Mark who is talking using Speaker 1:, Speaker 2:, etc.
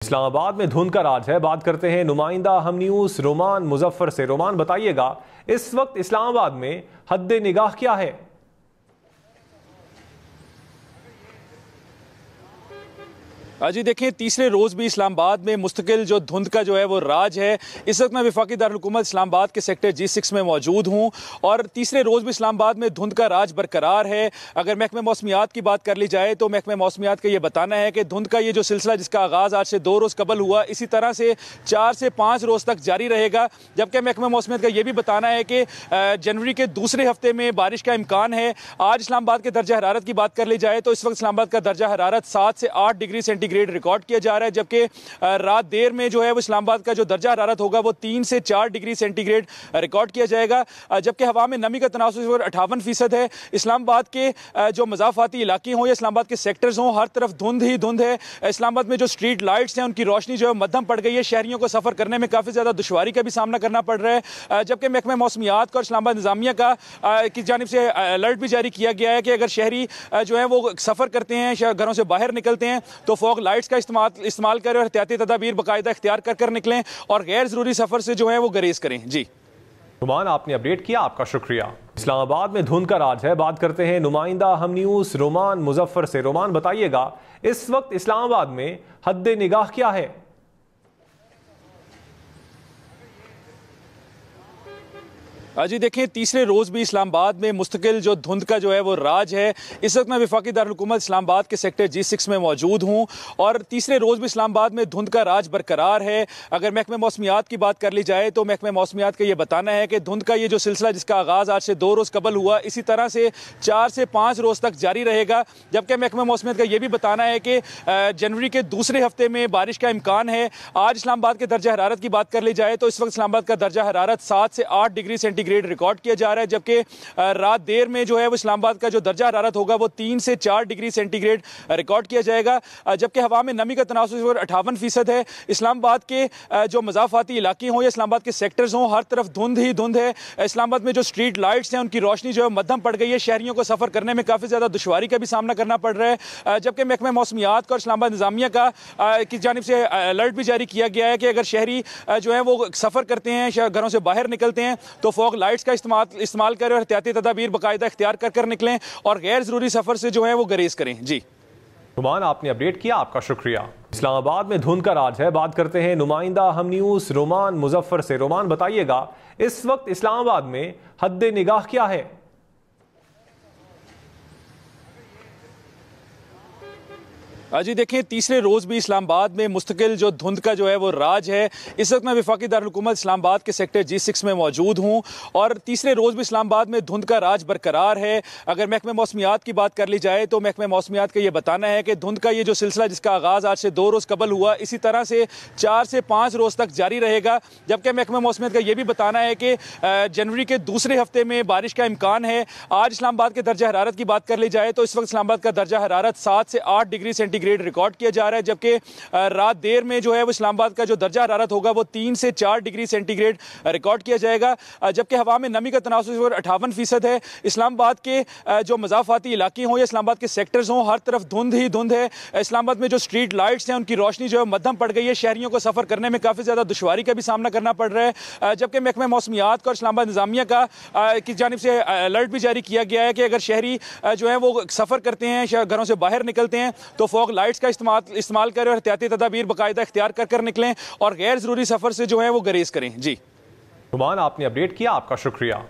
Speaker 1: इस्लामाबाद में धुंध का राज है। बात करते हैं नुमाइंदा हम न्यूज़ रोमान मुजफ्फर से। रोमान, बताइएगा इस वक्त इस्लामाबाद में हद्दे निगाह क्या है?
Speaker 2: जी देखें, तीसरे रोज़ भी इस्लामाबाद में मुस्तकिल जो धुंध का जो है वो राज है। इस वक्त मैं वफाकी दारुल-हुकूमत इस्लामाबाद के सेक्टर G6 में मौजूद हूँ और तीसरे रोज़ भी इस्लामाबाद में धुंध का राज बरकरार है। अगर महकमे मौसमियात की बात कर ली जाए तो महकमे मौसमियात का ये बताना है कि धुंध का ये जो सिलसिला जिसका आगाज़ आज से 2 रोज़ कबल हुआ, इसी तरह से 4 से 5 रोज़ तक जारी रहेगा। जबकि महकमे मौसमियात का ये भी बताना है कि जनवरी के दूसरे हफ्ते में बारिश का इम्कान है। आज इस्लामाबाद के दर्जा हरारत की बात कर ली जाए तो इस वक्त इस्लामाबाद का दर्जा हरारत 7 से 8 डिग्री सेंटीग्रेड रिकॉर्ड किया जा रहा है। जबकि रात देर में जो है वो इस्लामाबाद का जो दर्जा हरारत होगा वो 3 से 4 डिग्री सेंटीग्रेड रिकॉर्ड किया जाएगा। जबकि हवा में नमी का तनासुर 58% है। इस्लामाबाद के जो मज़ाफ़ाती इलाके हों या इस्लामाबाद के सेक्टर्स हों, हर तरफ धुंध ही धुंध है। इस्लामाबाद में जो स्ट्रीट लाइट्स हैं उनकी रोशनी जो है मध्यम पड़ गई है। शहरियों को सफ़र करने में काफ़ी ज़्यादा दुश्वारी का भी सामना करना पड़ रहा है। जबकि महकमा मौसमियात का और इस्लामाबाद इंतज़ामिया का की जानिब से अलर्ट भी जारी किया गया है कि अगर शहरी जो है वो सफ़र करते हैं, घरों से बाहर निकलते हैं तो फॉग लाइट्स का इस्तेमाल करें और एहतियाती तदाबीर बाकायदा इख्तियार कर निकलें और गैर ज़रूरी सफ़र से जो है वो गुरेज करें। जी
Speaker 1: नुमान, आपने अपडेट किया, आपका शुक्रिया। इस्लामाबाद में धुंध का राज है। बात करते हैं नुमाइंदा हम न्यूज़ रोमान मुजफ्फर से। रोमान, बताइएगा इस वक्त इस्लामाबाद में हद्दे निगाह क्या है?
Speaker 2: जी देखें, तीसरे रोज़ भी इस्लामाबाद में मुस्तकिल जो धुंध का जो है वो राज है। इस वक्त मैं वफाकी दारुल-हुकूमत इस्लामाबाद के सेक्टर G6 में मौजूद हूँ और तीसरे रोज़ भी इस्लामाबाद में धुंध का राज बरकरार है। अगर महकमे मौसमियात की बात कर ली जाए तो महकमे मौसमियात का ये बताना है कि धुंध का ये जो सिलसिला जिसका आगाज़ आज से 2 रोज़ कबल हुआ, इसी तरह से 4 से 5 रोज़ तक जारी रहेगा। जबकि महकमे मौसमियात का ये भी बताना है कि जनवरी के दूसरे हफ्ते में बारिश का इम्कान है। आज इस्लामाबाद के दर्जा हरारत की बात कर ली जाए तो इस वक्त इस्लामाबाद का दर्जा हरारत 7 से 8 डिग्री सेंटीग्रेड रिकॉर्ड किया जा रहा है। जबकि रात देर में जो है वो इस्लामाबाद का जो दर्जा हरारत होगा वो 3 से 4 डिग्री सेंटीग्रेड रिकॉर्ड किया जाएगा। जबकि हवा में नमी का तनासुर 58% है। इस्लामाबाद के जो मज़ाफ़ाती इलाके हों या इस्लामाबाद के सेक्टर्स हों, हर तरफ धुंध ही धुंध है। इस्लामाबाद में जो स्ट्रीट लाइट्स हैं उनकी रोशनी जो है मध्यम पड़ गई है। शहरियों को सफ़र करने में काफ़ी ज़्यादा दुश्वारी का भी सामना करना पड़ रहा है। जबकि महकमा मौसमियात का और इस्लामाबाद इंतज़ामिया का की जानिब से अलर्ट भी जारी किया गया है कि अगर शहरी जो है वो सफ़र करते हैं, घरों से बाहर निकलते हैं तो फॉग लाइट्स का इस्तेमाल करें और एहतियाती तदाबीर बाकायदा इख्तियार कर निकलें और गैर ज़रूरी सफ़र से जो है वो गुरेज करें। जी
Speaker 1: नुमान, आपने अपडेट किया, आपका शुक्रिया। इस्लामाबाद में धुंध का राज है। बात करते हैं नुमाइंदा हम न्यूज़ रोमान मुजफ्फर से। रोमान, बताइएगा इस वक्त इस्लामाबाद में हद्दे निगाह क्या है?
Speaker 2: जी देखें, तीसरे रोज़ भी इस्लामाबाद में मुस्तकिल जो धुंध का जो है वो राज है। इस वक्त मैं वफाकी दारुल-हुकूमत इस्लामाबाद के सेक्टर G6 में मौजूद हूँ और तीसरे रोज़ भी इस्लामाबाद में धुंध का राज बरकरार है। अगर महकमे मौसमियात की बात कर ली जाए तो महकमे मौसमियात का ये बताना है कि धुंध का ये जो सिलसिला जिसका आगाज़ आज से 2 रोज़ कबल हुआ, इसी तरह से 4 से 5 रोज़ तक जारी रहेगा। जबकि महकमे मौसमियात का ये भी बताना है कि जनवरी के दूसरे हफ्ते में बारिश का इम्कान है। आज इस्लामाबाद के दर्जा हरारत की बात कर ली जाए तो इस वक्त इस्लामाबाद का दर्जा हरारत 7 से 8 डिग्री सेंटीग्रेड रिकॉर्ड किया जा रहा है। जबकि रात देर में जो है वो इस्लामाबाद का जो दर्जा हरारत होगा वो 3 से 4 डिग्री सेंटीग्रेड रिकॉर्ड किया जाएगा। जबकि हवा में नमी का तनासुर 58% है। इस्लामाबाद के जो मज़ाफ़ाती इलाके हों या इस्लामाबाद के सेक्टर्स हों, हर तरफ धुंध ही धुंध है। इस्लामाबाद में जो स्ट्रीट लाइट्स हैं उनकी रोशनी जो है मध्यम पड़ गई है। शहरियों को सफ़र करने में काफ़ी ज़्यादा दुश्वारी का भी सामना करना पड़ रहा है। जबकि महकमा मौसमियात का और इस्लामाबाद इंतज़ामिया का की जानिब से अलर्ट भी जारी किया गया है कि अगर शहरी जो है वो सफ़र करते हैं, घरों से बाहर निकलते हैं तो फॉग लाइट्स का इस्तेमाल करें और एहतियाती तदाबीर बाकायदा इख्तियार कर निकलें और गैर ज़रूरी सफ़र से जो है वो गुरेज करें। जी
Speaker 1: नुमान, आपने अपडेट किया, आपका शुक्रिया।